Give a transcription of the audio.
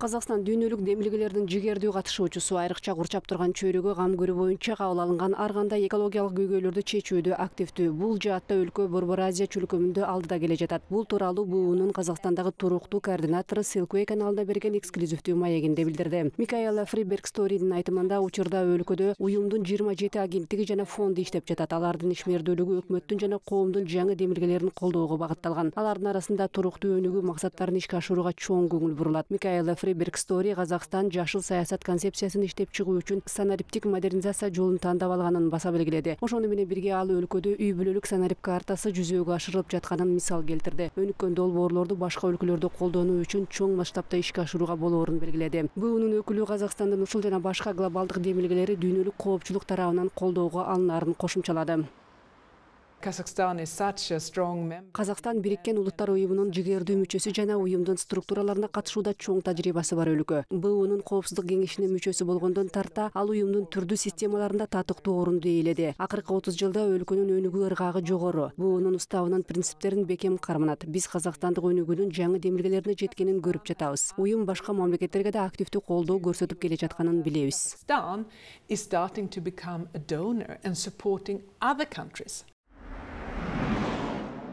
Қазақстан дүйнөлүк демилгелердин жигердүү катышуучусу, айрыкча курчап турган чөйрөгө кам көрүү боюнча кабыл алынган ар кандай экологиялык көйгөйлөрдү чечүүдө активдүү. Бул жаатта өлкө Борбор Азия чөлкөмүндө алдыда келе жатат. Бул тууралуу БУНун Казакстандагы туруктуу координатору Silkway каналына берген эксклюзивдүү маегинде билдирди. Микаэла Фрибергсторидин айтымында учурда өлкөдө уюмдун 27 агенттиги жана фонду иштеп жатат. Алардын ишмердүүлүгү өкмөттүн жана коомдун жаңы демилгелерин колдоого багытталган. Алардын арасында туруктуу өнүгүү максаттарын ишке ашырууга чоң көңүл бурулат. Микаэла Фрибергстори Казакстан жашыл саясат концепциясын иштеп чыгуу үчүн санариптик модернизация жолун тандап алганын баса белгиледи. Ошону менен бирге ал өлкөдө үй бүлөлүк санарип картасы жүзөгө ашырылып жатканын мисал келтирди. Өнүккөн долбоорлорду башка өлкөлөрдө колдонуу үчүн чоң масштабта ишке ашырууга болоорун белгиледи. БУНун өкүлү Казакстандын ушул жана башка глобалдык демилгелери дүйнөлүк коопчулук тарабынан колдоого алынаарын кошумчалады. Казакстан Бириккен Улуттар уюмунун жигердүү мүчөсү жана уюмдун структураларына катышууда чоң тажрыйбасы бар өлкө. БУНун коопсуздук кеңешинин мүчөсү болгондон тарта ал уюмдун түрдүү системаларында татыктуу орунду ээледи. Акыркы 30 жылда өлкөнүн өнүгүү ыргагы жогору. БУНун уставынын принциптерин бекем карманат. Биз казакстандык өнүгүүнүн жаңы демилгелерине жеткенин көрүп жатабыз. Уюм башка мамлекеттерге да активдүү колдоо көрсөтүп келе жатканын билебиз.